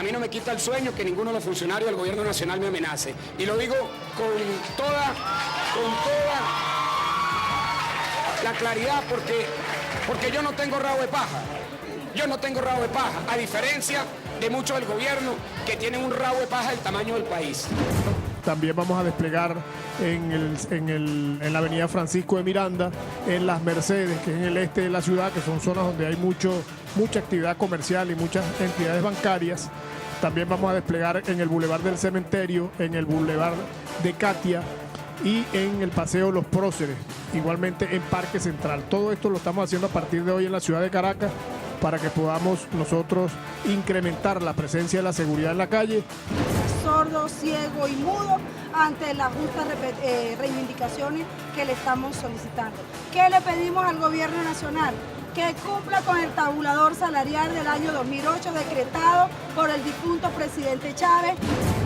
mí no me quita el sueño que ninguno de los funcionarios del gobierno nacional me amenace. Y lo digo con toda la claridad porque yo no tengo rabo de paja. Yo no tengo rabo de paja, a diferencia de muchos del gobierno que tienen un rabo de paja del tamaño del país. También vamos a desplegar en la avenida Francisco de Miranda, en Las Mercedes, que es en el este de la ciudad, que son zonas donde hay mucha actividad comercial y muchas entidades bancarias. También vamos a desplegar en el Boulevard del Cementerio, en el Boulevard de Katia y en el Paseo Los Próceres, igualmente en Parque Central. Todo esto lo estamos haciendo a partir de hoy en la ciudad de Caracas para que podamos nosotros incrementar la presencia de la seguridad en la calle. Sordo, ciego y mudo ante las justas reivindicaciones que le estamos solicitando. ¿Qué le pedimos al gobierno nacional? Que cumpla con el tabulador salarial del año 2008 decretado por el difunto presidente Chávez.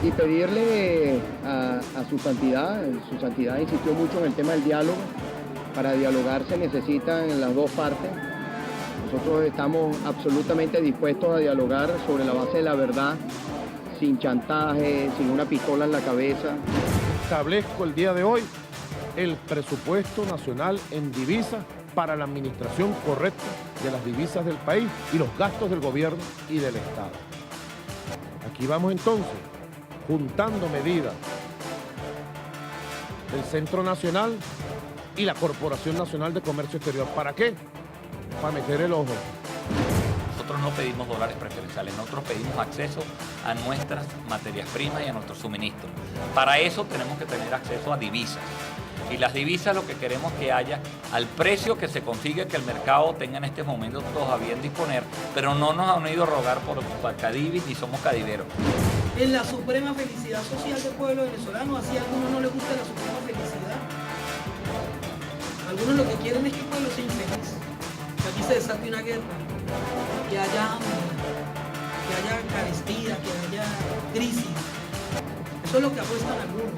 Y pedirle a su santidad insistió mucho en el tema del diálogo. Para dialogar se necesitan las dos partes. Nosotros estamos absolutamente dispuestos a dialogar sobre la base de la verdad, sin chantaje, sin una pistola en la cabeza. Establezco el día de hoy el presupuesto nacional en divisas para la administración correcta de las divisas del país y los gastos del gobierno y del Estado. Aquí vamos entonces, juntando medidas del Centro Nacional y la Corporación Nacional de Comercio Exterior. ¿Para qué? Para meter el ojo. Nosotros no pedimos dólares preferenciales, nosotros pedimos acceso a nuestras materias primas y a nuestros suministros. Para eso tenemos que tener acceso a divisas. Y las divisas lo que queremos que haya al precio que se consigue que el mercado tenga en este momento todavía en disponer, pero no nos han ido a rogar por Cadivis ni somos cadiveros. En la suprema felicidad social del pueblo venezolano, así a algunos no les gusta la suprema felicidad. Algunos lo que quieren es que el pueblo sea infeliz, que aquí se desate una guerra, que haya hambre, que haya carestía, que haya crisis. Eso es lo que apuestan algunos.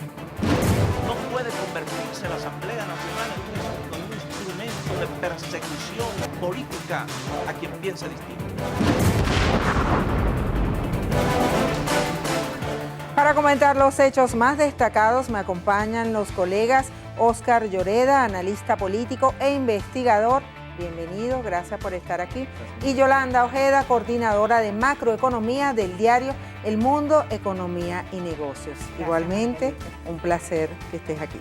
No puede convertirse la Asamblea Nacional en un instrumento de persecución política a quien piense distinto. Para comentar los hechos más destacados me acompañan los colegas Óscar Lloreda, analista político e investigador. Bienvenido, gracias por estar aquí. Y Yolanda Ojeda, coordinadora de macroeconomía del diario El Mundo, Economía y Negocios. Igualmente, un placer que estés aquí.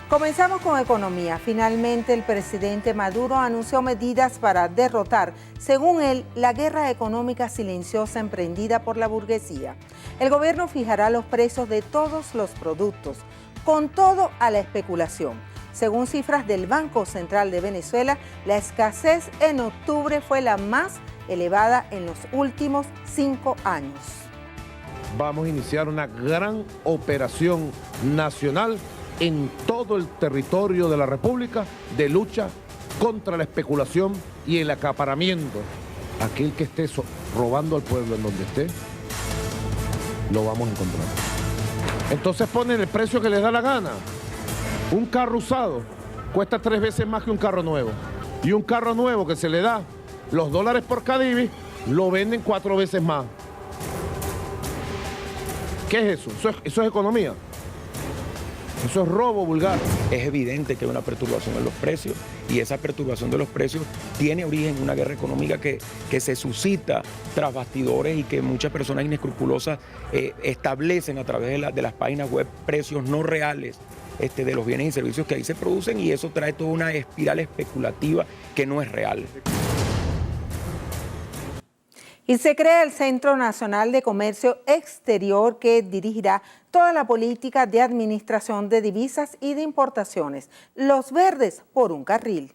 Comenzamos con economía. Finalmente, el presidente Maduro anunció medidas para derrotar, según él, la guerra económica silenciosa emprendida por la burguesía. El gobierno fijará los precios de todos los productos, con todo a la especulación. Según cifras del Banco Central de Venezuela, la escasez en octubre fue la más elevada en los últimos 5 años. Vamos a iniciar una gran operación nacional en todo el territorio de la República de lucha contra la especulación y el acaparamiento. Aquel que esté robando al pueblo en donde esté, lo vamos a encontrar. Entonces ponen el precio que les da la gana. Un carro usado cuesta 3 veces más que un carro nuevo. Y un carro nuevo que se le da los dólares por Cadivis, lo venden 4 veces más. ¿Qué es eso? ¿Eso es economía? Eso es robo vulgar. Es evidente que hay una perturbación en los precios y esa perturbación de los precios tiene origen en una guerra económica que se suscita tras bastidores y que muchas personas inescrupulosas establecen a través de las páginas web precios no reales de los bienes y servicios que ahí se producen, y eso trae toda una espiral especulativa que no es real. Y se crea el Centro Nacional de Comercio Exterior, que dirigirá toda la política de administración de divisas y de importaciones. Los verdes por un carril.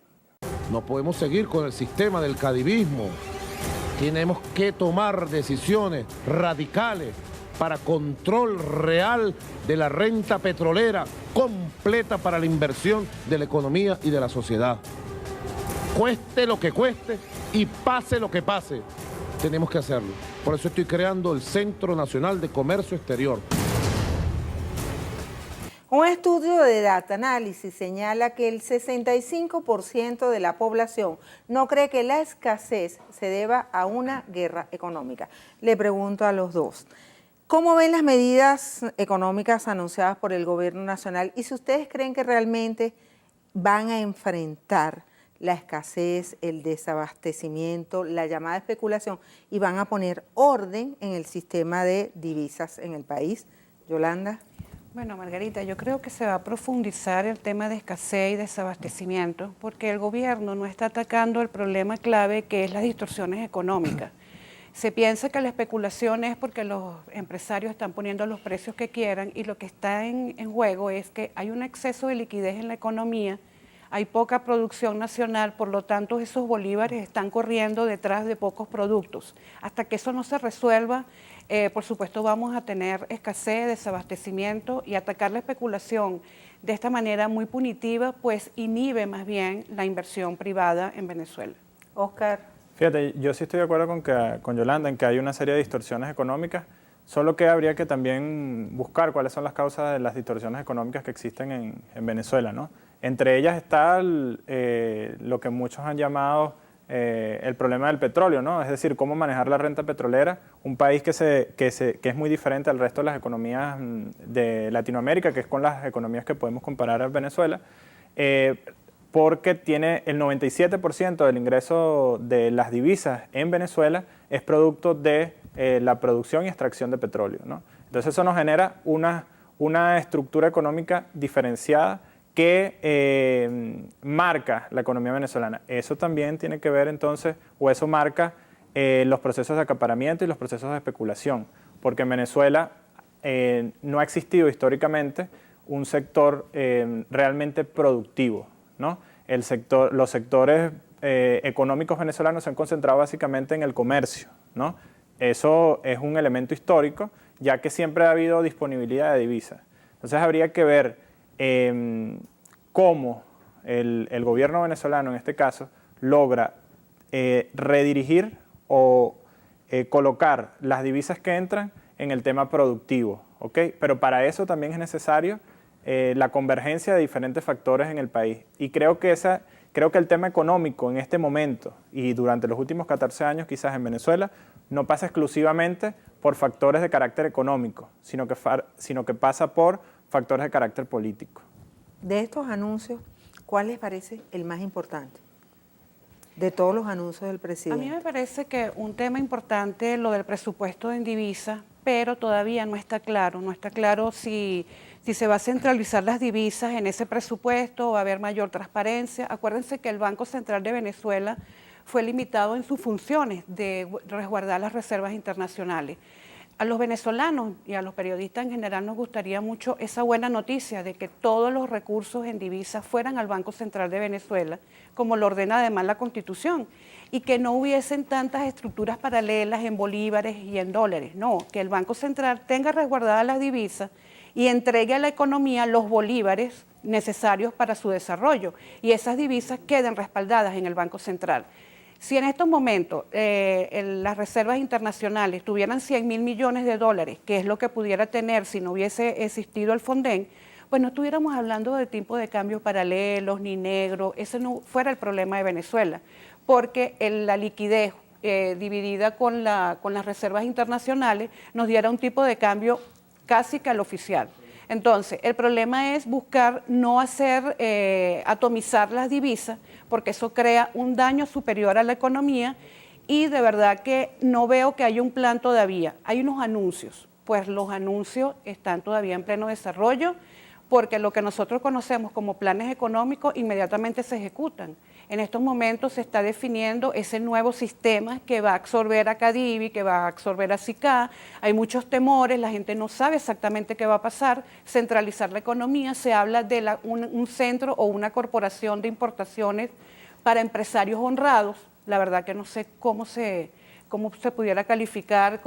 No podemos seguir con el sistema del cadivismo. Tenemos que tomar decisiones radicales para control real de la renta petrolera completa para la inversión de la economía y de la sociedad. Cueste lo que cueste y pase lo que pase, tenemos que hacerlo. Por eso estoy creando el Centro Nacional de Comercio Exterior. Un estudio de Data Analysis señala que el 65% de la población no cree que la escasez se deba a una guerra económica. Le pregunto a los dos, ¿cómo ven las medidas económicas anunciadas por el gobierno nacional y si ustedes creen que realmente van a enfrentar la escasez, el desabastecimiento, la llamada especulación y van a poner orden en el sistema de divisas en el país? Yolanda. Bueno, Margarita, yo creo que se va a profundizar el tema de escasez y desabastecimiento porque el gobierno no está atacando el problema clave que es las distorsiones económicas. Se piensa que la especulación es porque los empresarios están poniendo los precios que quieran y lo que está en juego es que hay un exceso de liquidez en la economía, hay poca producción nacional, por lo tanto esos bolívares están corriendo detrás de pocos productos. Hasta que eso no se resuelva, por supuesto vamos a tener escasez, desabastecimiento y atacar la especulación de esta manera muy punitiva, pues inhibe más bien la inversión privada en Venezuela. Oscar. Fíjate, yo sí estoy de acuerdo con Yolanda en que hay una serie de distorsiones económicas, solo que habría que también buscar cuáles son las causas de las distorsiones económicas que existen en Venezuela, ¿no? Entre ellas está lo que muchos han llamado el problema del petróleo, ¿no? Es decir, cómo manejar la renta petrolera, un país que es muy diferente al resto de las economías de Latinoamérica, que es con las economías que podemos comparar a Venezuela, porque tiene el 97% del ingreso de las divisas en Venezuela es producto de la producción y extracción de petróleo, ¿no? Entonces eso nos genera una estructura económica diferenciada que marca la economía venezolana. Eso también tiene que ver entonces, o eso marca los procesos de acaparamiento y los procesos de especulación, porque en Venezuela no ha existido históricamente un sector realmente productivo, ¿no? Los sectores económicos venezolanos se han concentrado básicamente en el comercio, ¿no? Eso es un elemento histórico, ya que siempre ha habido disponibilidad de divisas. Entonces habría que ver cómo el gobierno venezolano, en este caso, logra redirigir o colocar las divisas que entran en el tema productivo, ¿ok? Pero para eso también es necesario la convergencia de diferentes factores en el país. Y creo que el tema económico en este momento y durante los últimos 14 años quizás en Venezuela no pasa exclusivamente por factores de carácter económico, sino que pasa por factores de carácter político. De estos anuncios, ¿cuál les parece el más importante? De todos los anuncios del presidente. A mí me parece que un tema importante lo del presupuesto en divisas, pero todavía no está claro si se va a centralizar las divisas en ese presupuesto, va a haber mayor transparencia. Acuérdense que el Banco Central de Venezuela fue limitado en sus funciones de resguardar las reservas internacionales. A los venezolanos y a los periodistas en general nos gustaría mucho esa buena noticia de que todos los recursos en divisas fueran al Banco Central de Venezuela, como lo ordena además la Constitución, y que no hubiesen tantas estructuras paralelas en bolívares y en dólares. No, que el Banco Central tenga resguardadas las divisas y entregue a la economía los bolívares necesarios para su desarrollo, y esas divisas queden respaldadas en el Banco Central. Si en estos momentos las reservas internacionales tuvieran 100.000 millones de dólares, que es lo que pudiera tener si no hubiese existido el Fonden, pues no estuviéramos hablando de tipos de cambios paralelos ni negros, ese no fuera el problema de Venezuela, porque la liquidez dividida con las reservas internacionales nos diera un tipo de cambio casi que al oficial. Entonces, el problema es buscar no hacer atomizar las divisas, porque eso crea un daño superior a la economía y de verdad que no veo que haya un plan todavía. Hay unos anuncios, pues los anuncios están todavía en pleno desarrollo, porque lo que nosotros conocemos como planes económicos inmediatamente se ejecutan. En estos momentos se está definiendo ese nuevo sistema que va a absorber a Cadivi, que va a absorber a SICA. Hay muchos temores, la gente no sabe exactamente qué va a pasar. Centralizar la economía, se habla de un centro o una corporación de importaciones para empresarios honrados. La verdad que no sé cómo se pudiera calificar,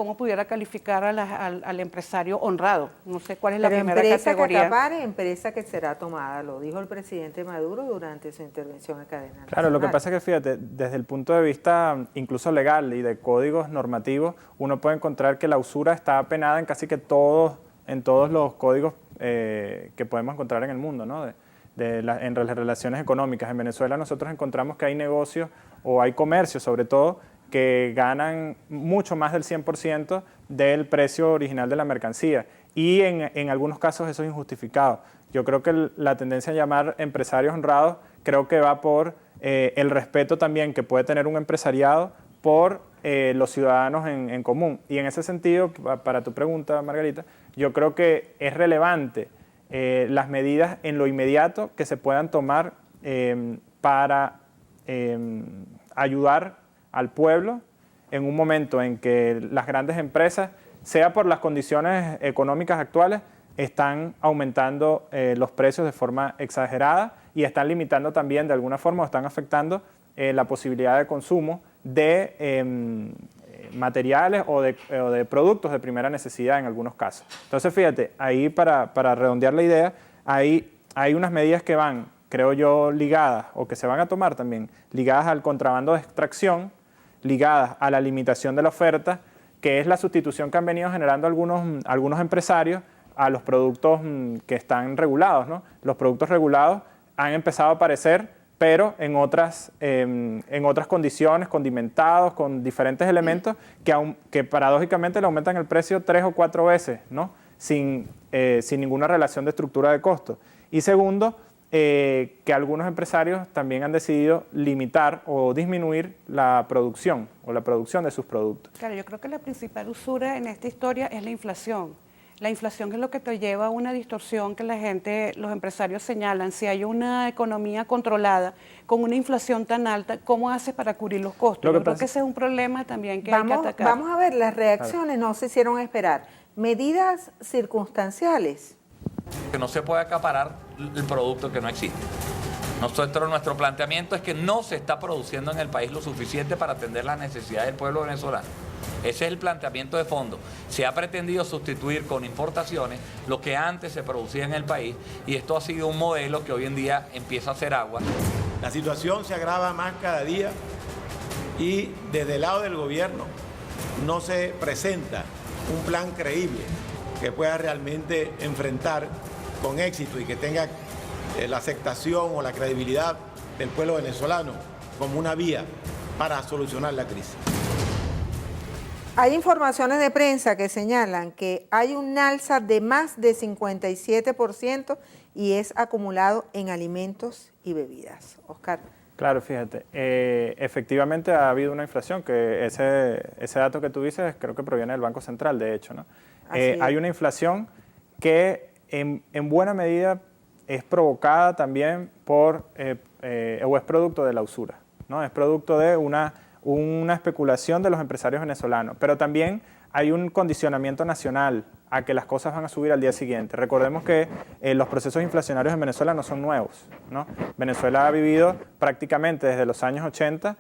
al empresario honrado. No sé cuál es la primera categoría. Empresa que acapare, empresa que será tomada, lo dijo el presidente Maduro durante su intervención en cadena nacional. Claro, lo que pasa es que fíjate, desde el punto de vista incluso legal y de códigos normativos, uno puede encontrar que la usura está penada en casi que en todos los códigos que podemos encontrar en el mundo, ¿no? En las relaciones económicas. En Venezuela nosotros encontramos que hay negocios o hay comercios sobre todo que ganan mucho más del 100% del precio original de la mercancía y en algunos casos eso es injustificado. Yo creo que la tendencia a llamar empresarios honrados creo que va por el respeto también que puede tener un empresariado por los ciudadanos en común. Y en ese sentido, para tu pregunta, Margarita, yo creo que es relevante las medidas en lo inmediato que se puedan tomar para ayudar al pueblo en un momento en que las grandes empresas, sea por las condiciones económicas actuales, están aumentando los precios de forma exagerada y están limitando también de alguna forma o están afectando la posibilidad de consumo de materiales o de productos de primera necesidad en algunos casos. Entonces, fíjate, ahí para redondear la idea, hay unas medidas que van, creo yo, ligadas o que se van a tomar también, ligadas al contrabando de extracción, ligadas a la limitación de la oferta, que es la sustitución que han venido generando algunos empresarios a los productos que están regulados, ¿no? Los productos regulados han empezado a aparecer, pero en otras condiciones, condimentados, con diferentes elementos que paradójicamente le aumentan el precio 3 o 4 veces, ¿no? Sin ninguna relación de estructura de costo. Y segundo, que algunos empresarios también han decidido limitar o disminuir la producción de sus productos. Claro, yo creo que la principal usura en esta historia es la inflación. La inflación es lo que te lleva a una distorsión que los empresarios señalan. Si hay una economía controlada con una inflación tan alta, ¿cómo haces para cubrir los costos? Yo creo que ese es un problema también que hay que atacar. Vamos a ver, las reacciones no se hicieron esperar. Medidas circunstanciales. Que no se puede acaparar el producto que no existe. Nuestro planteamiento es que no se está produciendo en el país lo suficiente para atender las necesidades del pueblo venezolano. Ese es el planteamiento de fondo. Se ha pretendido sustituir con importaciones lo que antes se producía en el país y esto ha sido un modelo que hoy en día empieza a hacer agua. La situación se agrava más cada día y desde el lado del gobierno no se presenta un plan creíble que pueda realmente enfrentar con éxito y que tenga la aceptación o la credibilidad del pueblo venezolano como una vía para solucionar la crisis. Hay informaciones de prensa que señalan que hay un alza de más de 57% y es acumulado en alimentos y bebidas. Oscar. Claro, fíjate, efectivamente ha habido una inflación, que ese dato que tú dices creo que proviene del Banco Central, de hecho, ¿no? Hay una inflación que en buena medida es provocada también o es producto de la usura, ¿no? Es producto de una especulación de los empresarios venezolanos, pero también hay un condicionamiento nacional a que las cosas van a subir al día siguiente. Recordemos que los procesos inflacionarios en Venezuela no son nuevos, ¿no? Venezuela ha vivido prácticamente desde los años 80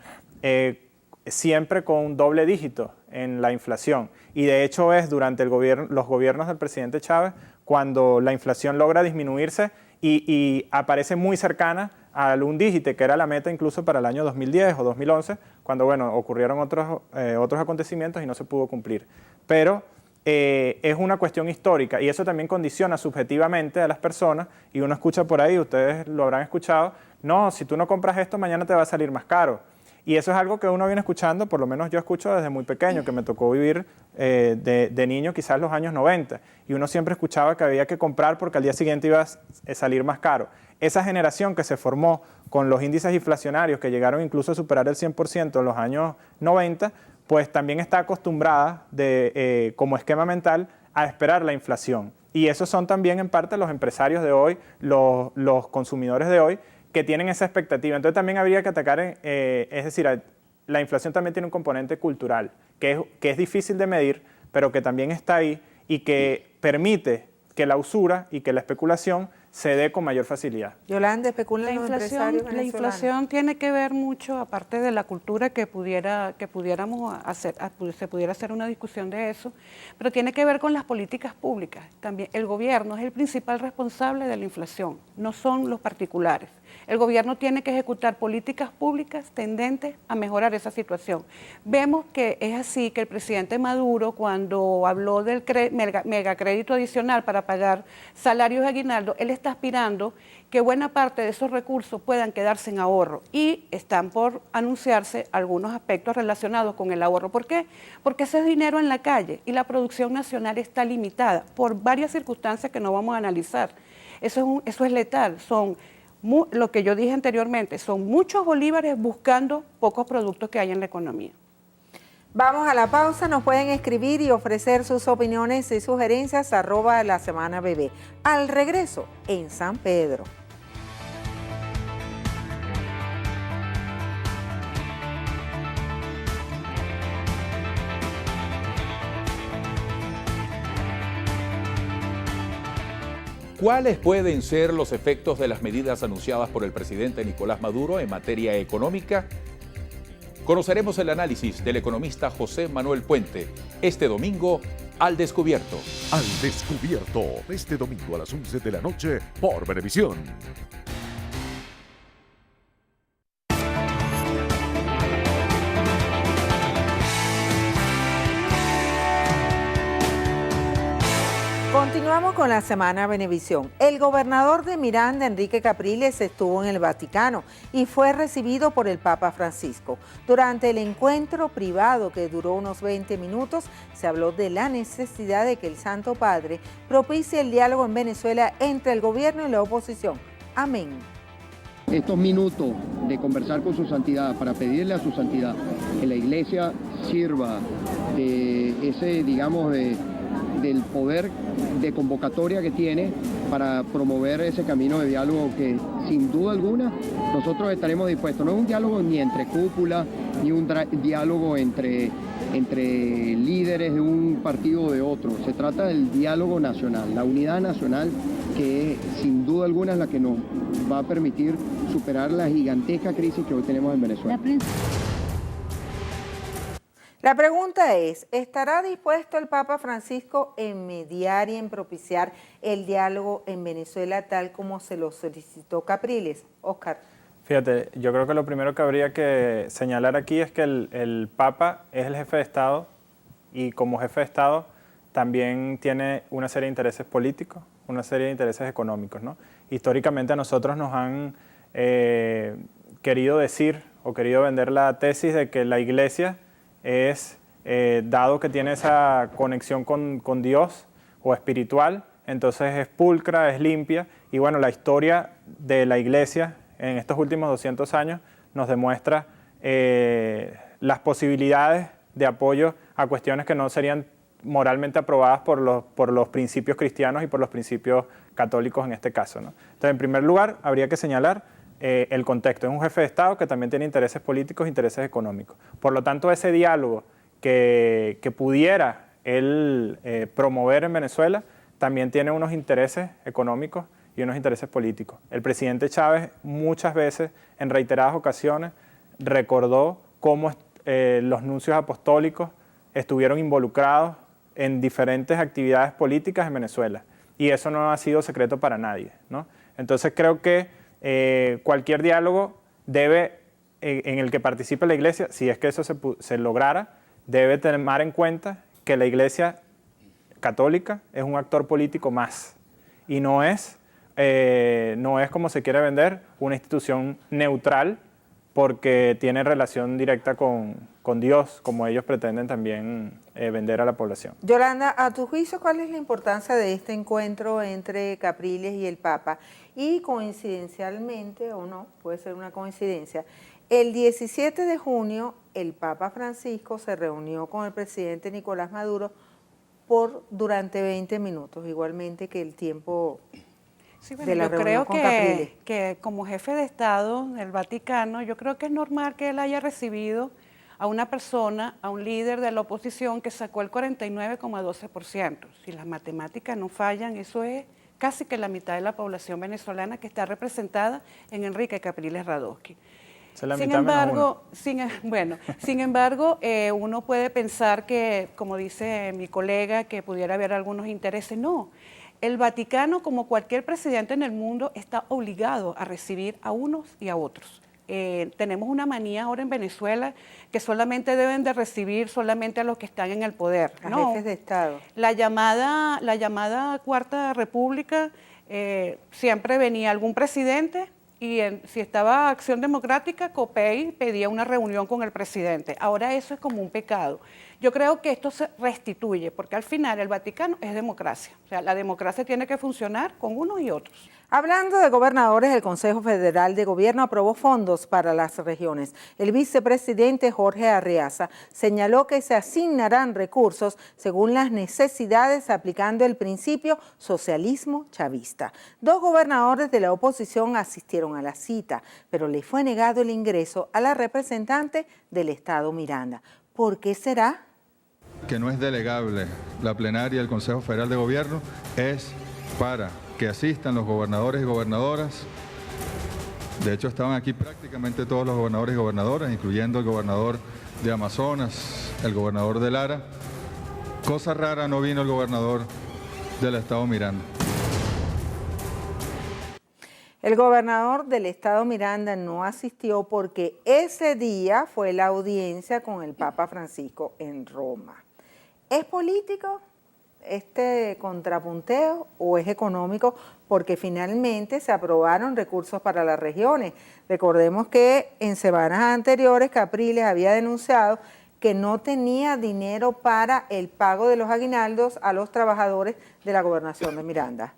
siempre con un doble dígito en la inflación y de hecho es durante los gobiernos del presidente Chávez cuando la inflación logra disminuirse y aparece muy cercana al un dígito, que era la meta incluso para el año 2010 o 2011, cuando bueno, ocurrieron otros acontecimientos y no se pudo cumplir. Pero es una cuestión histórica y eso también condiciona subjetivamente a las personas y uno escucha por ahí, ustedes lo habrán escuchado, no, si tú no compras esto mañana te va a salir más caro. Y eso es algo que uno viene escuchando, por lo menos yo escucho desde muy pequeño, que me tocó vivir de niño quizás los años 90. Y uno siempre escuchaba que había que comprar porque al día siguiente iba a salir más caro. Esa generación que se formó con los índices inflacionarios que llegaron incluso a superar el 100% en los años 90, pues también está acostumbrada como esquema mental a esperar la inflación. Y esos son también en parte los empresarios de hoy, los consumidores de hoy, que tienen esa expectativa. Entonces también habría que atacar, es decir, la inflación también tiene un componente cultural, que es difícil de medir, pero que también está ahí y que permite que la usura y que la especulación se dé con mayor facilidad. Yolanda, especulan los empresarios La venezolanos. inflación tiene que ver mucho, aparte de la cultura que pudiéramos hacer, se pudiera hacer una discusión de eso, pero tiene que ver con las políticas públicas. También el gobierno es el principal responsable de la inflación, no son los particulares. El gobierno tiene que ejecutar políticas públicas tendentes a mejorar esa situación. Vemos que es así, que el presidente Maduro, cuando habló del megacrédito adicional para pagar salarios de aguinaldo, él está aspirando que buena parte de esos recursos puedan quedarse en ahorro, y están por anunciarse algunos aspectos relacionados con el ahorro. ¿Por qué? Porque ese es dinero en la calle y la producción nacional está limitada por varias circunstancias que no vamos a analizar. Eso es letal. Lo que yo dije anteriormente, son muchos bolívares buscando pocos productos que hay en la economía. Vamos a la pausa, nos pueden escribir y ofrecer sus opiniones y sugerencias @lasemanabb. Al regreso, en San Pedro. ¿Cuáles pueden ser los efectos de las medidas anunciadas por el presidente Nicolás Maduro en materia económica? Conoceremos el análisis del economista José Manuel Puente este domingo Al Descubierto. Al Descubierto, este domingo a las 11 de la noche por Venevisión. Continuamos con la Semana Venevisión. El gobernador de Miranda, Enrique Capriles, estuvo en el Vaticano y fue recibido por el Papa Francisco. Durante el encuentro privado, que duró unos 20 minutos, se habló de la necesidad de que el Santo Padre propicie el diálogo en Venezuela entre el gobierno y la oposición. Amén. Estos minutos de conversar con su santidad, para pedirle a su santidad que la iglesia sirva de ese, digamos, del poder de convocatoria que tiene para promover ese camino de diálogo que sin duda alguna nosotros estaremos dispuestos. No es un diálogo ni entre cúpula, ni un diálogo entre líderes de un partido o de otro. Se trata del diálogo nacional, la unidad nacional, que sin duda alguna es la que nos va a permitir superar la gigantesca crisis que hoy tenemos en Venezuela. La pregunta es, ¿estará dispuesto el Papa Francisco en mediar y en propiciar el diálogo en Venezuela tal como se lo solicitó Capriles? Oscar. Fíjate, yo creo que lo primero que habría que señalar aquí es que el Papa es el jefe de Estado, y como jefe de Estado también tiene una serie de intereses políticos, una serie de intereses económicos, ¿no? Históricamente a nosotros nos han querido decir o querido vender la tesis de que la Iglesia es, dado que tiene esa conexión con Dios o espiritual, entonces es pulcra, es limpia, y bueno, la historia de la Iglesia en estos últimos 200 años nos demuestra las posibilidades de apoyo a cuestiones que no serían moralmente aprobadas por los principios cristianos y por los principios católicos en este caso, ¿no? Entonces, en primer lugar, habría que señalar el contexto. Es un jefe de Estado que también tiene intereses políticos e intereses económicos. Por lo tanto, ese diálogo que pudiera él promover en Venezuela también tiene unos intereses económicos y unos intereses políticos. El presidente Chávez muchas veces, en reiteradas ocasiones, recordó cómo los nuncios apostólicos estuvieron involucrados en diferentes actividades políticas en Venezuela, y eso no ha sido secreto para nadie, ¿no? Entonces creo que cualquier diálogo debe, en el que participe la Iglesia, si es que eso se lograra, debe tomar en cuenta que la Iglesia católica es un actor político más, y no es como se quiere vender, una institución neutral porque tiene relación directa con Dios, como ellos pretenden también vender a la población. Yolanda, a tu juicio, ¿cuál es la importancia de este encuentro entre Capriles y el Papa? Y coincidencialmente, o no, puede ser una coincidencia, el 17 de junio el Papa Francisco se reunió con el presidente Nicolás Maduro durante 20 minutos, igualmente que el tiempo sí, de la reunión con Capriles. Que como jefe de Estado del Vaticano, yo creo que es normal que él haya recibido a una persona, a un líder de la oposición que sacó el 49,12%. Si las matemáticas no fallan, eso es casi que la mitad de la población venezolana que está representada en Enrique Capriles Radosky. Sin embargo, uno puede pensar que, como dice mi colega, que pudiera haber algunos intereses. No, el Vaticano, como cualquier presidente en el mundo, está obligado a recibir a unos y a otros. Tenemos una manía ahora en Venezuela que solamente deben de recibir solamente a los que están en el poder. A jefes de Estado. La llamada Cuarta República, siempre venía algún presidente y si estaba Acción Democrática, COPEI pedía una reunión con el presidente. Ahora eso es como un pecado. Yo creo que esto se restituye, porque al final el Vaticano es democracia. O sea, la democracia tiene que funcionar con unos y otros. Hablando de gobernadores, el Consejo Federal de Gobierno aprobó fondos para las regiones. El vicepresidente Jorge Arriaza señaló que se asignarán recursos según las necesidades, aplicando el principio socialismo chavista. 2 gobernadores de la oposición asistieron a la cita, pero le fue negado el ingreso a la representante del Estado Miranda. ¿Por qué será? Que no es delegable la plenaria del Consejo Federal de Gobierno, es para que asistan los gobernadores y gobernadoras. De hecho, estaban aquí prácticamente todos los gobernadores y gobernadoras, incluyendo el gobernador de Amazonas, el gobernador de Lara. Cosa rara, no vino el gobernador del estado Miranda. El gobernador del estado Miranda no asistió porque ese día fue la audiencia con el Papa Francisco en Roma. ¿Es político este contrapunteo o es económico? Porque finalmente se aprobaron recursos para las regiones. Recordemos que en semanas anteriores Capriles había denunciado que no tenía dinero para el pago de los aguinaldos a los trabajadores de la gobernación de Miranda.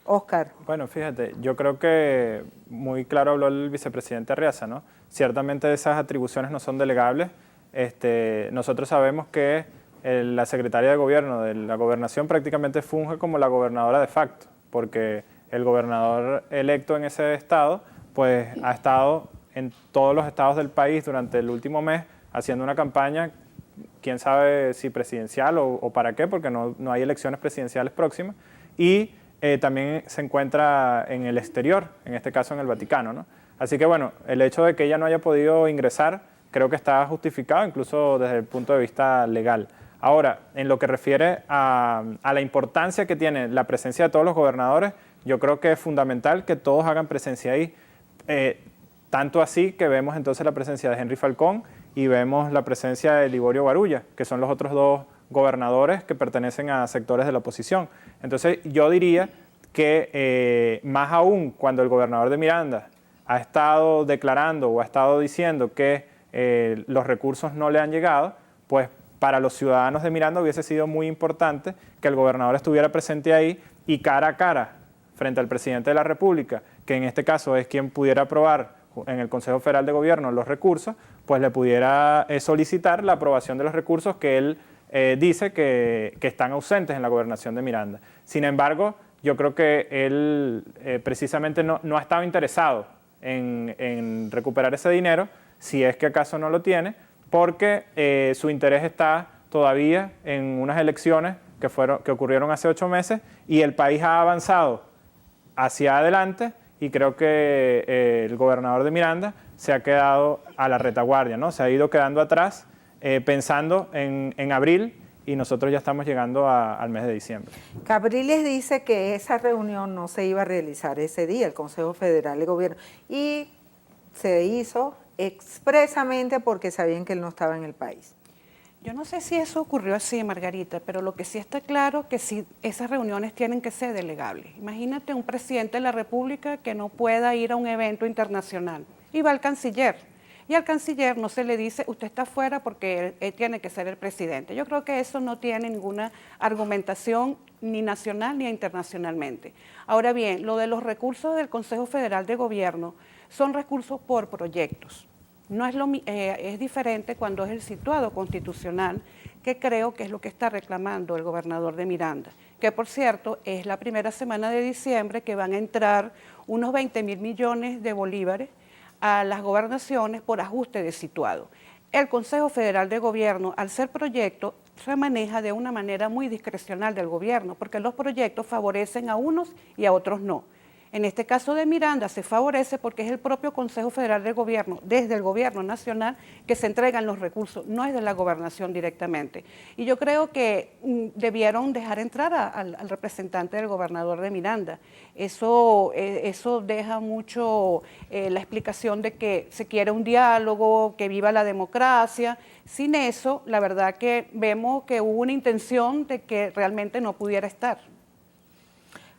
Óscar. Bueno, fíjate, yo creo que muy claro habló el vicepresidente Arriaza, ¿no? Ciertamente esas atribuciones no son delegables. Nosotros sabemos que la secretaria de gobierno de la gobernación prácticamente funge como la gobernadora de facto, porque el gobernador electo en ese estado pues ha estado en todos los estados del país durante el último mes haciendo una campaña, quién sabe si presidencial o para qué, porque no hay elecciones presidenciales próximas, y también se encuentra en el exterior, en este caso en el Vaticano, ¿no? Así que bueno, el hecho de que ella no haya podido ingresar creo que está justificado incluso desde el punto de vista legal. Ahora, en lo que refiere a la importancia que tiene la presencia de todos los gobernadores, yo creo que es fundamental que todos hagan presencia ahí. Tanto así que vemos entonces la presencia de Henry Falcón y vemos la presencia de Liborio Barulla, que son los otros 2 gobernadores que pertenecen a sectores de la oposición. Entonces yo diría que más aún cuando el gobernador de Miranda ha estado declarando o ha estado diciendo que los recursos no le han llegado, pues para los ciudadanos de Miranda hubiese sido muy importante que el gobernador estuviera presente ahí y cara a cara frente al presidente de la República, que en este caso es quien pudiera aprobar en el Consejo Federal de Gobierno los recursos, pues le pudiera solicitar la aprobación de los recursos que él dice que están ausentes en la gobernación de Miranda. Sin embargo, yo creo que él precisamente no ha estado interesado en recuperar ese dinero, si es que acaso no lo tiene, porque su interés está todavía en unas elecciones que ocurrieron hace 8 meses y el país ha avanzado hacia adelante y creo que el gobernador de Miranda se ha quedado a la retaguardia, ¿no? Se ha ido quedando atrás pensando en abril y nosotros ya estamos llegando al mes de diciembre. Capriles dice que esa reunión no se iba a realizar ese día, el Consejo Federal de Gobierno, y se hizo expresamente porque sabían que él no estaba en el país. Yo no sé si eso ocurrió así, Margarita, pero lo que sí está claro es que sí, esas reuniones tienen que ser delegables. Imagínate un presidente de la República que no pueda ir a un evento internacional y va al canciller. Y al canciller no se le dice, usted está fuera porque él tiene que ser el presidente. Yo creo que eso no tiene ninguna argumentación ni nacional ni internacionalmente. Ahora bien, lo de los recursos del Consejo Federal de Gobierno son recursos por proyectos. No es, es diferente cuando es el situado constitucional, que creo que es lo que está reclamando el gobernador de Miranda, que por cierto es la primera semana de diciembre que van a entrar unos 20.000 millones de bolívares a las gobernaciones por ajuste de situado. El Consejo Federal de Gobierno, al ser proyecto, se maneja de una manera muy discrecional del gobierno, porque los proyectos favorecen a unos y a otros no. En este caso de Miranda se favorece porque es el propio Consejo Federal de Gobierno, desde el Gobierno Nacional, que se entregan los recursos, no es de la gobernación directamente. Y yo creo que debieron dejar entrar al representante del gobernador de Miranda. Eso deja mucho la explicación de que se quiere un diálogo, que viva la democracia. Sin eso, la verdad que vemos que hubo una intención de que realmente no pudiera estar.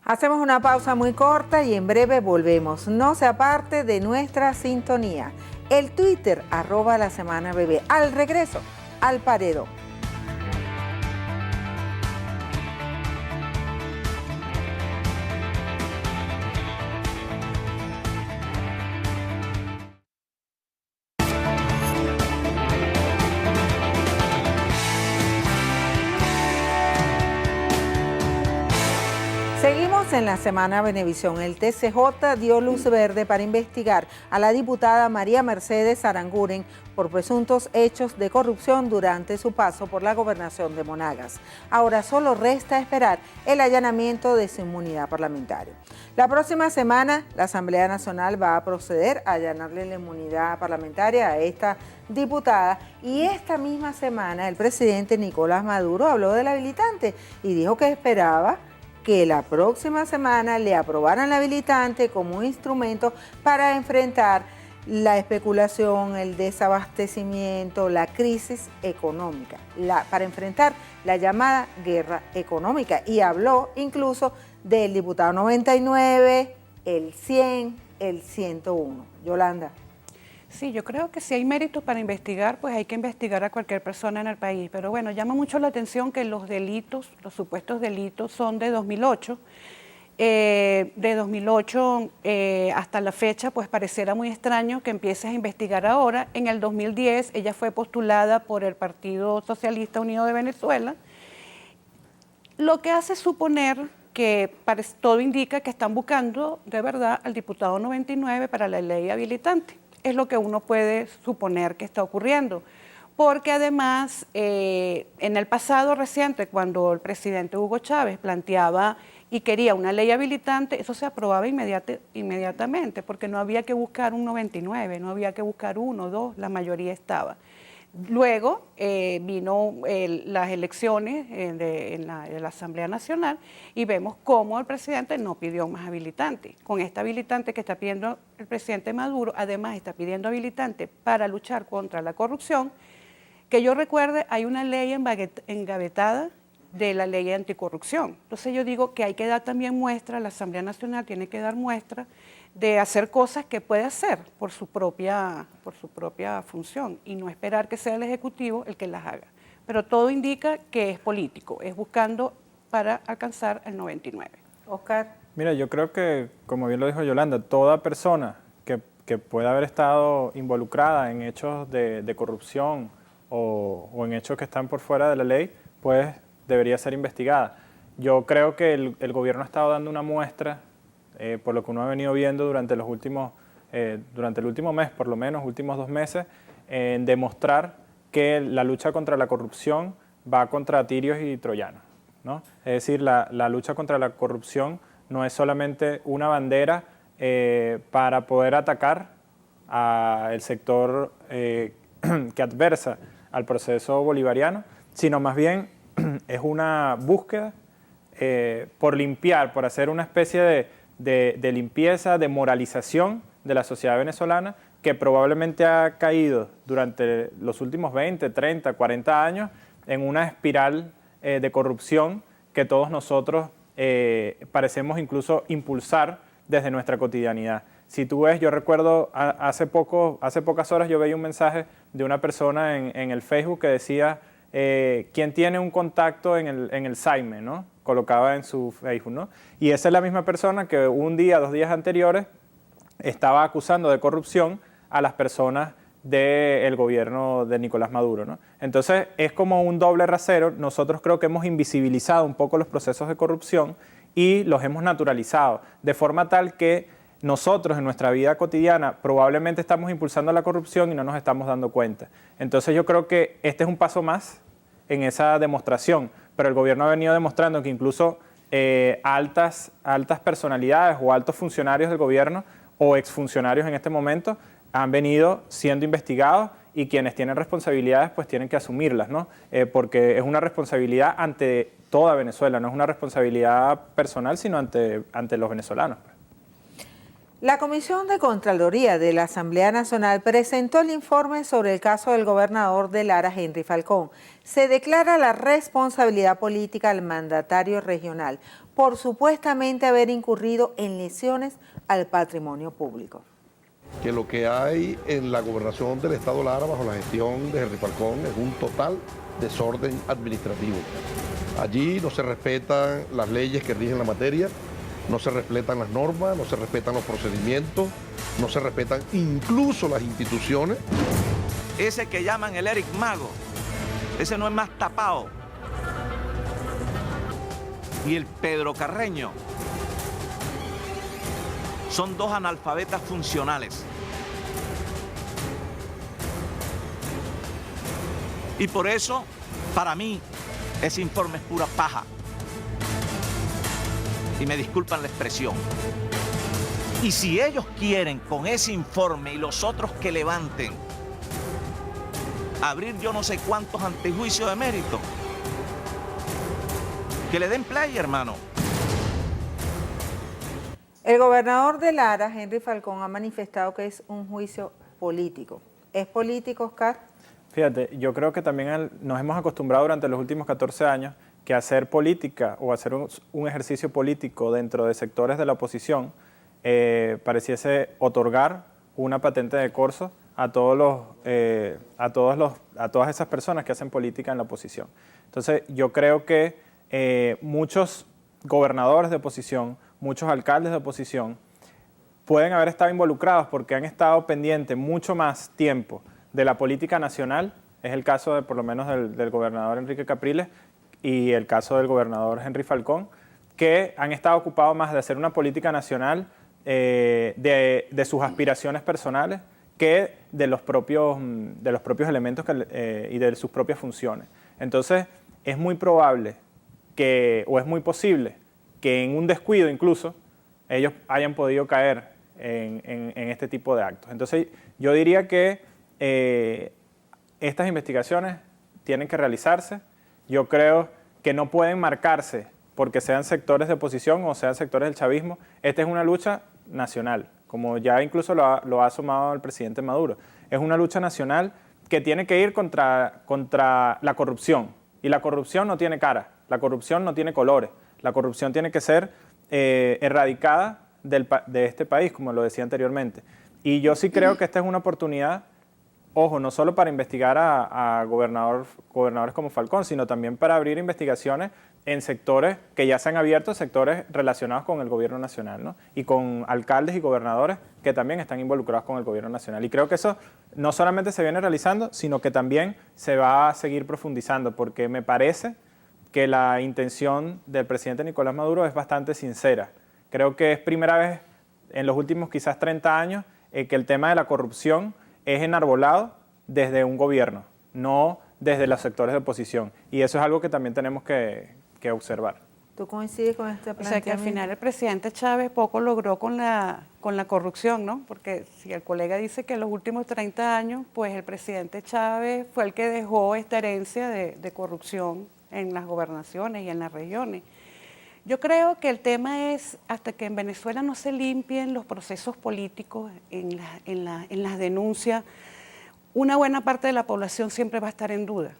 Hacemos una pausa muy corta y en breve volvemos. No se aparte de nuestra sintonía. El Twitter, @lasemanabebé. Al regreso, Al Paredón. Seguimos en la Semana Venevisión. El TCJ dio luz verde para investigar a la diputada María Mercedes Aranguren por presuntos hechos de corrupción durante su paso por la gobernación de Monagas. Ahora solo resta esperar el allanamiento de su inmunidad parlamentaria. La próxima semana la Asamblea Nacional va a proceder a allanarle la inmunidad parlamentaria a esta diputada y esta misma semana el presidente Nicolás Maduro habló del habilitante y dijo que esperaba que la próxima semana le aprobaran la habilitante como un instrumento para enfrentar la especulación, el desabastecimiento, la crisis económica, para enfrentar la llamada guerra económica. Y habló incluso del diputado 99, el 100, el 101. Yolanda. Sí, yo creo que si hay méritos para investigar, pues hay que investigar a cualquier persona en el país. Pero bueno, llama mucho la atención que los delitos, los supuestos delitos son de 2008. De 2008 hasta la fecha, pues pareciera muy extraño que empieces a investigar ahora. En el 2010 ella fue postulada por el Partido Socialista Unido de Venezuela, lo que hace suponer que todo indica que están buscando de verdad al diputado 99 para la ley habilitante. Es lo que uno puede suponer que está ocurriendo, porque además en el pasado reciente, cuando el presidente Hugo Chávez planteaba y quería una ley habilitante, eso se aprobaba inmediatamente, porque no había que buscar un 99, no había que buscar 1, 2, la mayoría estaba. Luego vino las elecciones en la Asamblea Nacional y vemos cómo el presidente no pidió más habilitante. Con esta habilitante que está pidiendo el presidente Maduro, además está pidiendo habilitante para luchar contra la corrupción. Que yo recuerde, hay una ley engavetada de la ley anticorrupción. Entonces yo digo que hay que dar también muestra, la Asamblea Nacional tiene que dar muestra de hacer cosas que puede hacer por su propia función y no esperar que sea el Ejecutivo el que las haga. Pero todo indica que es político, es buscando para alcanzar el 99. Oscar. Mira, yo creo que, como bien lo dijo Yolanda, toda persona que pueda haber estado involucrada en hechos de corrupción o en hechos que están por fuera de la ley, pues debería ser investigada. Yo creo que el gobierno ha estado dando una muestra, por lo que uno ha venido viendo durante el último mes, por lo menos, últimos 2 meses, en demostrar que la lucha contra la corrupción va contra tirios y troyanos, ¿no? Es decir, la lucha contra la corrupción no es solamente una bandera para poder atacar al sector que adversa al proceso bolivariano, sino más bien es una búsqueda por limpiar, por hacer una especie de limpieza, de moralización de la sociedad venezolana que probablemente ha caído durante los últimos 20, 30, 40 años en una espiral de corrupción que todos nosotros parecemos incluso impulsar desde nuestra cotidianidad. Si tú ves, yo recuerdo hace pocas horas yo veía un mensaje de una persona en el Facebook que decía ¿quién tiene un contacto en el SAIME?, ¿no? Colocaba en su Facebook, ¿no? Y esa es la misma persona que un día, 2 días anteriores, estaba acusando de corrupción a las personas del gobierno de Nicolás Maduro, ¿no? Entonces, es como un doble rasero. Nosotros creo que hemos invisibilizado un poco los procesos de corrupción y los hemos naturalizado, de forma tal que nosotros en nuestra vida cotidiana probablemente estamos impulsando la corrupción y no nos estamos dando cuenta. Entonces yo creo que este es un paso más en esa demostración, pero el gobierno ha venido demostrando que incluso altas personalidades o altos funcionarios del gobierno o exfuncionarios en este momento han venido siendo investigados y quienes tienen responsabilidades pues tienen que asumirlas, ¿no? Porque es una responsabilidad ante toda Venezuela, no es una responsabilidad personal, sino ante los venezolanos. La Comisión de Contraloría de la Asamblea Nacional presentó el informe sobre el caso del gobernador de Lara, Henry Falcón. Se declara la responsabilidad política al mandatario regional por supuestamente haber incurrido en lesiones al patrimonio público. Que lo que hay en la gobernación del estado Lara bajo la gestión de Henry Falcón es un total desorden administrativo. Allí no se respetan las leyes que rigen la materia, no se respetan las normas, no se respetan los procedimientos, no se respetan incluso las instituciones. Ese que llaman el Eric Mago, ese no es más tapado. Y el Pedro Carreño son dos analfabetas funcionales. Y por eso, para mí, ese informe es pura paja. Y me disculpan la expresión. Y si ellos quieren con ese informe y los otros que levanten, abrir yo no sé cuántos antejuicios de mérito, que le den play, hermano. El gobernador de Lara, Henry Falcón, ha manifestado que es un juicio político. ¿Es político, Oscar? Fíjate, yo creo que también nos hemos acostumbrado durante los últimos 14 años que hacer política o hacer un ejercicio político dentro de sectores de la oposición pareciese otorgar una patente de corso a todas esas personas que hacen política en la oposición. Entonces, yo creo que muchos gobernadores de oposición, muchos alcaldes de oposición pueden haber estado involucrados porque han estado pendientes mucho más tiempo de la política nacional. Es el caso por lo menos del gobernador Enrique Capriles y el caso del gobernador Henry Falcón, que han estado ocupados más de hacer una política nacional de sus aspiraciones personales que de los propios elementos y de sus propias funciones. Entonces, es muy probable o es muy posible que en un descuido incluso ellos hayan podido caer en este tipo de actos. Entonces, yo diría que estas investigaciones tienen que realizarse. Yo creo que no pueden marcarse porque sean sectores de oposición o sean sectores del chavismo. Esta es una lucha nacional, como ya incluso lo ha asomado el presidente Maduro. Es una lucha nacional que tiene que ir contra la corrupción. Y la corrupción no tiene cara, la corrupción no tiene colores. La corrupción tiene que ser erradicada de este país, como lo decía anteriormente. Y yo sí creo que esta es una oportunidad, ojo, no solo para investigar a gobernadores como Falcón, sino también para abrir investigaciones en sectores que ya se han abierto, sectores relacionados con el gobierno nacional, ¿no? Y con alcaldes y gobernadores que también están involucrados con el gobierno nacional. Y creo que eso no solamente se viene realizando, sino que también se va a seguir profundizando, porque me parece que la intención del presidente Nicolás Maduro es bastante sincera. Creo que es primera vez en los últimos quizás 30 años que el tema de la corrupción es enarbolado desde un gobierno, no desde los sectores de oposición. Y eso es algo que también tenemos que observar. ¿Tú coincides con este planteamiento? O sea, que al final el presidente Chávez poco logró con la corrupción, ¿no? Porque si el colega dice que en los últimos 30 años, pues el presidente Chávez fue el que dejó esta herencia de corrupción en las gobernaciones y en las regiones. Yo creo que el tema es, hasta que en Venezuela no se limpien los procesos políticos en las denuncias, una buena parte de la población siempre va a estar en duda.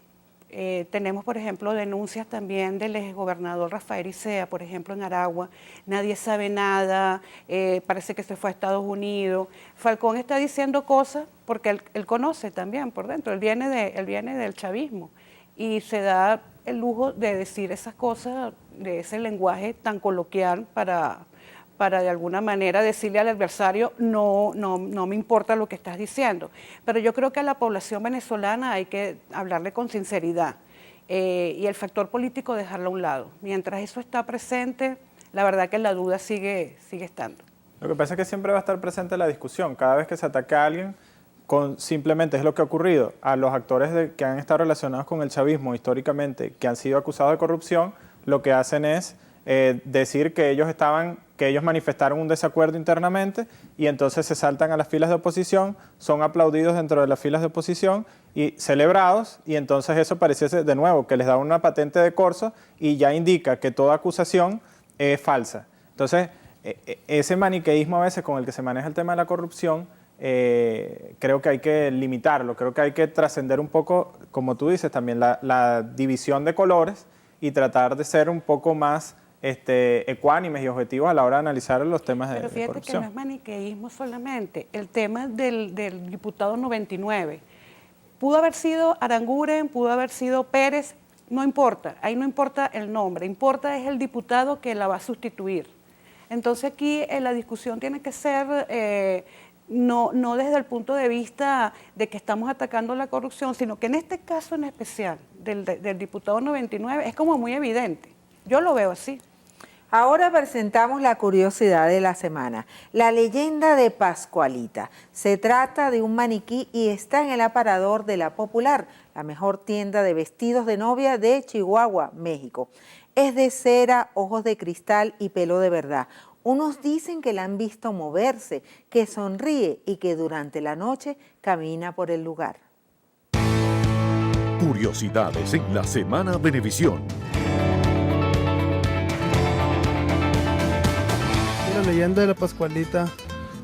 Tenemos, por ejemplo, denuncias también del exgobernador Rafael Icea, por ejemplo, en Aragua. Nadie sabe nada, parece que se fue a Estados Unidos. Falcón está diciendo cosas porque él conoce también por dentro, él viene del chavismo y se da el lujo de decir esas cosas, de ese lenguaje tan coloquial para de alguna manera decirle al adversario, no me importa lo que estás diciendo. Pero yo creo que a la población venezolana hay que hablarle con sinceridad y el factor político dejarlo a un lado. Mientras eso está presente, la verdad que la duda sigue estando. Lo que pasa es que siempre va a estar presente la discusión. Cada vez que se ataca a alguien simplemente es lo que ha ocurrido a los actores que han estado relacionados con el chavismo históricamente, que han sido acusados de corrupción, lo que hacen es decir que ellos manifestaron un desacuerdo internamente y entonces se saltan a las filas de oposición, son aplaudidos dentro de las filas de oposición y celebrados, y entonces eso pareciese de nuevo que les da una patente de corso y ya indica que toda acusación es falsa. Entonces, ese maniqueísmo a veces con el que se maneja el tema de la corrupción, creo que hay que limitarlo, creo que hay que trascender un poco, como tú dices también, la división de colores y tratar de ser un poco más ecuánimes y objetivos a la hora de analizar los temas de corrupción. Pero fíjate que no es maniqueísmo solamente, el tema del diputado 99, pudo haber sido Aranguren, pudo haber sido Pérez, no importa, ahí no importa el nombre, importa es el diputado que la va a sustituir. Entonces aquí la discusión tiene que ser no desde el punto de vista de que estamos atacando la corrupción, sino que en este caso en especial del diputado 99 es como muy evidente. Yo lo veo así. Ahora presentamos la curiosidad de la semana, la leyenda de Pascualita. Se trata de un maniquí y está en el aparador de La Popular, la mejor tienda de vestidos de novia de Chihuahua, México. Es de cera, ojos de cristal y pelo de verdad. Unos dicen que la han visto moverse, que sonríe y que durante la noche camina por el lugar. Curiosidades en la Semana Venevisión. La leyenda de la Pascualita,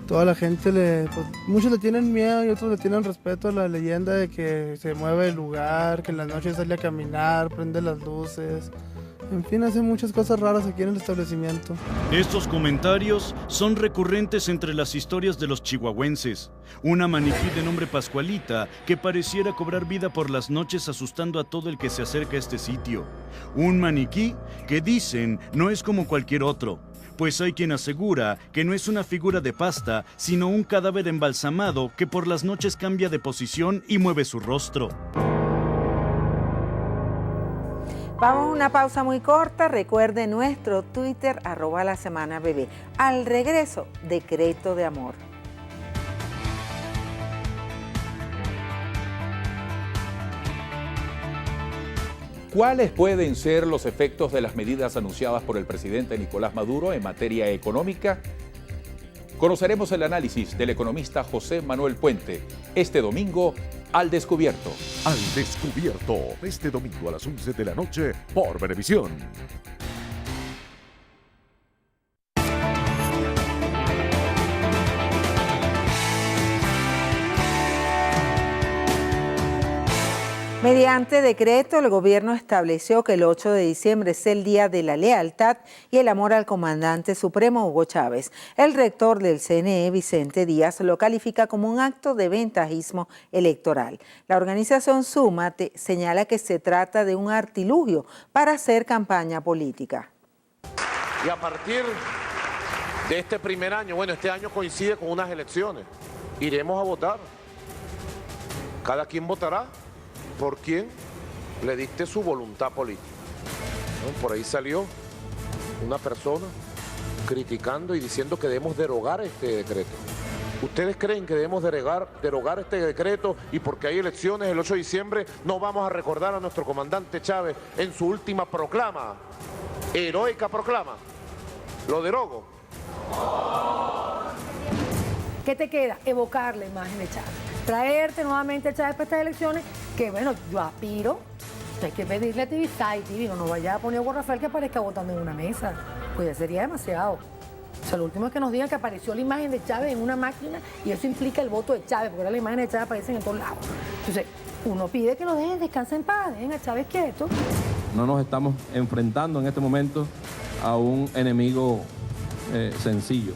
toda la gente muchos le tienen miedo y otros le tienen respeto a la leyenda de que se mueve el lugar, que en las noches sale a caminar, prende las luces, en fin, hace muchas cosas raras aquí en el establecimiento. Estos comentarios son recurrentes entre las historias de los chihuahuenses. Una maniquí de nombre Pascualita que pareciera cobrar vida por las noches asustando a todo el que se acerca a este sitio. Un maniquí que dicen no es como cualquier otro, pues hay quien asegura que no es una figura de pasta, sino un cadáver embalsamado que por las noches cambia de posición y mueve su rostro. Vamos a una pausa muy corta. Recuerde nuestro Twitter, @lasemanabebé. Al regreso, decreto de amor. ¿Cuáles pueden ser los efectos de las medidas anunciadas por el presidente Nicolás Maduro en materia económica? Conoceremos el análisis del economista José Manuel Puente este domingo Al Descubierto. Al Descubierto, este domingo a las 11 de la noche por Venevisión. Mediante decreto, el gobierno estableció que el 8 de diciembre es el Día de la Lealtad y el Amor al comandante supremo Hugo Chávez. El rector del CNE, Vicente Díaz, lo califica como un acto de ventajismo electoral. La organización Súmate señala que se trata de un artilugio para hacer campaña política. Y a partir de este primer año, bueno, este año coincide con unas elecciones, iremos a votar. Cada quien votará por quien le dicte su voluntad política. ¿No? Por ahí salió una persona criticando y diciendo que debemos derogar este decreto. ¿Ustedes creen que debemos derogar este decreto y porque hay elecciones el 8 de diciembre no vamos a recordar a nuestro comandante Chávez en su última proclama, heroica proclama? ¿Lo derogo? ¿Qué te queda? Evocar la imagen de Chávez. Traerte nuevamente a Chávez para estas elecciones, que bueno, yo aspiro, hay que pedirle a TV, no vaya a poner a Hugo Rafael que aparezca votando en una mesa, pues ya sería demasiado. O sea, lo último es que nos digan que apareció la imagen de Chávez en una máquina y eso implica el voto de Chávez, porque ahora la imagen de Chávez aparece en todos lados. Entonces, uno pide que lo dejen descansar en paz, dejen a Chávez quieto. No nos estamos enfrentando en este momento a un enemigo sencillo.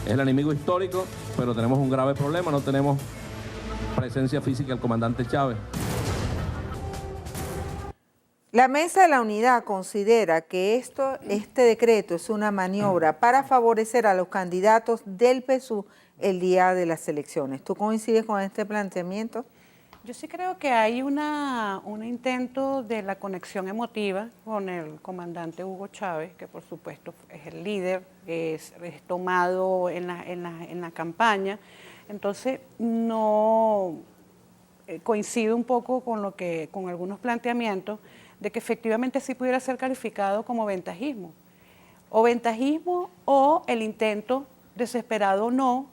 Es el enemigo histórico, pero tenemos un grave problema, no tenemos presencia física del comandante Chávez. La Mesa de la Unidad considera que este decreto es una maniobra para favorecer a los candidatos del PSUV el día de las elecciones. ¿Tú coincides con este planteamiento? Yo sí creo que hay un intento de la conexión emotiva con el comandante Hugo Chávez, que por supuesto es el líder, es tomado en la campaña. Entonces, no coincido un poco con algunos planteamientos de que efectivamente sí pudiera ser calificado como ventajismo. O ventajismo o el intento, desesperado o no,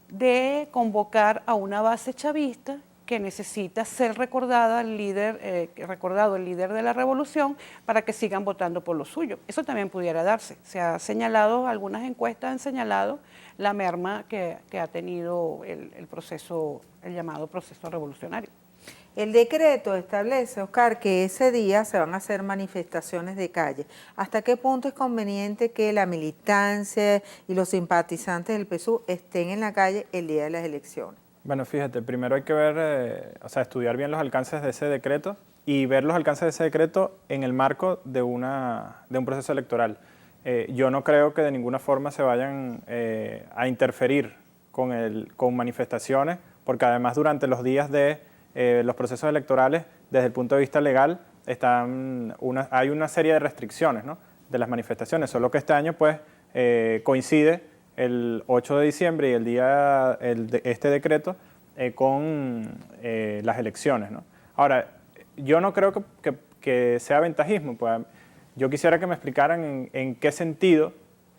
de convocar a una base chavista que necesita ser recordado el líder de la revolución para que sigan votando por lo suyo. Eso también pudiera darse. Se ha señalado, algunas encuestas han señalado la merma que ha tenido el llamado proceso revolucionario. El decreto establece, Oscar, que ese día se van a hacer manifestaciones de calle. ¿Hasta qué punto es conveniente que la militancia y los simpatizantes del PSUV estén en la calle el día de las elecciones? Bueno, fíjate, primero hay que ver, estudiar bien los alcances de ese decreto y ver los alcances de ese decreto en el marco de un proceso electoral. Yo no creo que de ninguna forma se vayan a interferir con manifestaciones, porque además durante los días de los procesos electorales, desde el punto de vista legal, hay una serie de restricciones, ¿no?, de las manifestaciones, solo que este año pues coincide el 8 de diciembre y el día de este decreto con las elecciones, ¿no? Ahora, yo no creo que sea ventajismo, pues yo quisiera que me explicaran en qué sentido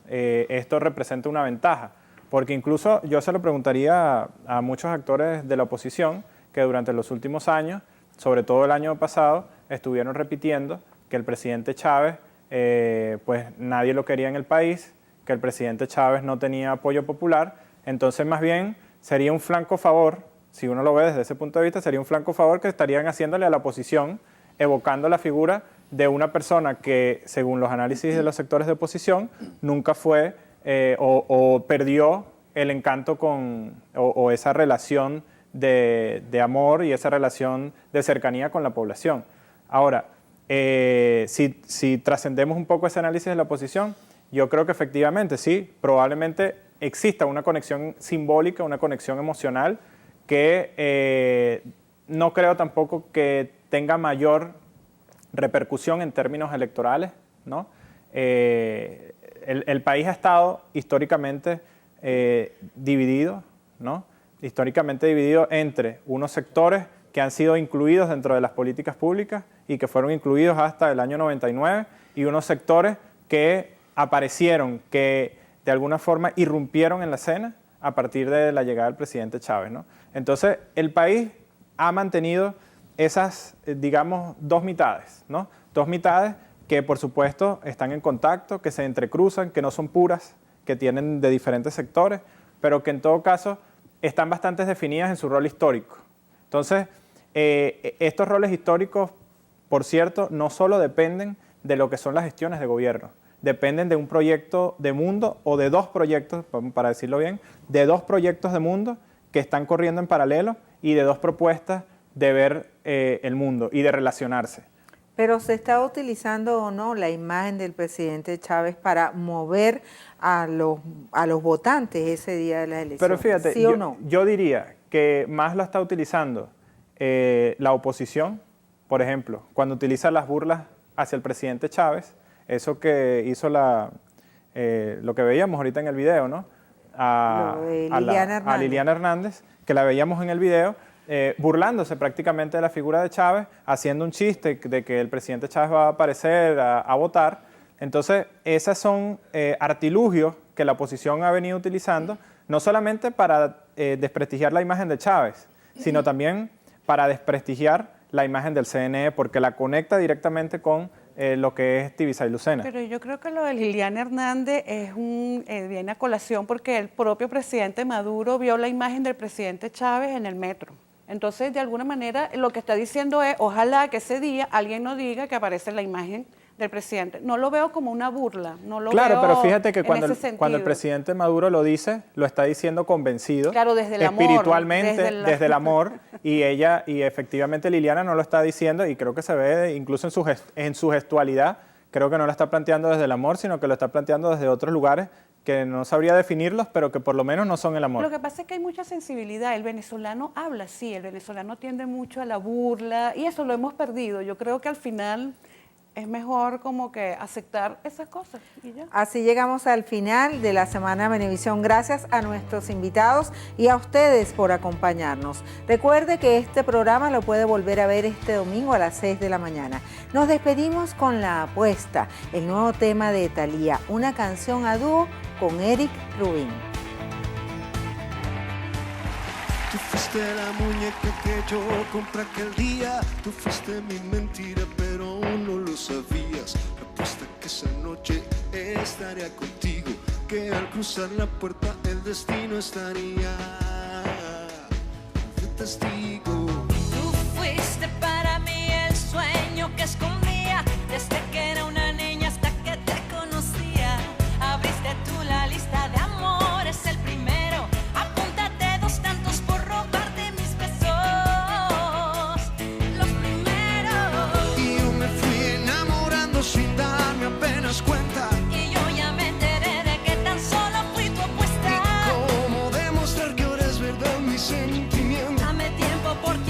esto representa una ventaja, porque incluso yo se lo preguntaría a muchos actores de la oposición que durante los últimos años, sobre todo el año pasado, estuvieron repitiendo que el presidente Chávez, pues nadie lo quería en el país, que el presidente Chávez no tenía apoyo popular. Entonces más bien sería un flanco favor, si uno lo ve desde ese punto de vista, sería un flanco favor que estarían haciéndole a la oposición, evocando la figura de una persona que, según los análisis de los sectores de oposición, nunca fue o perdió el encanto o esa relación de amor y esa relación de cercanía con la población. Ahora, si trascendemos un poco ese análisis de la oposición, yo creo que efectivamente sí, probablemente exista una conexión simbólica, una conexión emocional que no creo tampoco que tenga mayor repercusión en términos electorales, ¿no? El país ha estado históricamente dividido, ¿no? Históricamente dividido entre unos sectores que han sido incluidos dentro de las políticas públicas y que fueron incluidos hasta el año 99 y unos sectores que aparecieron, que de alguna forma irrumpieron en la escena a partir de la llegada del presidente Chávez, ¿no? Entonces, el país ha mantenido esas, digamos, dos mitades, ¿no? Dos mitades que, por supuesto, están en contacto, que se entrecruzan, que no son puras, que tienen de diferentes sectores, pero que en todo caso están bastante definidas en su rol histórico. Entonces, estos roles históricos, por cierto, no solo dependen de lo que son las gestiones de gobierno, dependen de un proyecto de mundo o de dos proyectos, para decirlo bien, de dos proyectos de mundo que están corriendo en paralelo y de dos propuestas de ver el mundo y de relacionarse. Pero ¿se está utilizando o no la imagen del presidente Chávez para mover a los votantes ese día de las elecciones? Pero fíjate, ¿sí o no? Yo diría que más lo está utilizando la oposición, por ejemplo, cuando utiliza las burlas hacia el presidente Chávez, eso que hizo lo que veíamos ahorita en el video, ¿no? A Liliana Hernández, que la veíamos en el video, burlándose prácticamente de la figura de Chávez, haciendo un chiste de que el presidente Chávez va a aparecer a votar. Entonces, esos son artilugios que la oposición ha venido utilizando, no solamente para desprestigiar la imagen de Chávez, sino también para desprestigiar la imagen del CNE, porque la conecta directamente con lo que es Tibisay Lucena. Pero yo creo que lo de Liliana Hernández viene a colación porque el propio presidente Maduro vio la imagen del presidente Chávez en el metro. Entonces, de alguna manera, lo que está diciendo es, ojalá que ese día alguien no diga que aparece la imagen del presidente. No lo veo como una burla, no lo claro, veo pero fíjate que cuando cuando el presidente Maduro lo dice, lo está diciendo convencido, claro, desde el amor, espiritualmente, desde el amor, y efectivamente Liliana no lo está diciendo, y creo que se ve incluso en su gestualidad, creo que no lo está planteando desde el amor, sino que lo está planteando desde otros lugares que no sabría definirlos, pero que por lo menos no son el amor. Lo que pasa es que hay mucha sensibilidad. El venezolano habla así, el venezolano tiende mucho a la burla y eso lo hemos perdido. Yo creo que al final es mejor como que aceptar esas cosas y ya. Así llegamos al final de la Semana Venevisión. Gracias a nuestros invitados y a ustedes por acompañarnos. Recuerde que este programa lo puede volver a ver este domingo a las 6 de la mañana. Nos despedimos con La Apuesta, el nuevo tema de Thalía, una canción a dúo con Eric Rubin. Tú fuiste la muñeca que yo compré aquel día. Tú fuiste mi mentira, pero aún no lo sabías. Apuesta que esa noche estaría contigo, que al cruzar la puerta el destino estaría de testigo. Tú fuiste para mí el sueño que escondía desde que era una niña hasta que te conocía. Abriste tú la lista de amores, el primero. Apúntate dos tantos por robarte mis besos, los primeros. Y yo me fui enamorando sin darme apenas cuenta. Y yo ya me enteré de que tan solo fui tu apuesta. ¿Y cómo demostrar que ahora es verdad mi sentimiento? Dame tiempo porque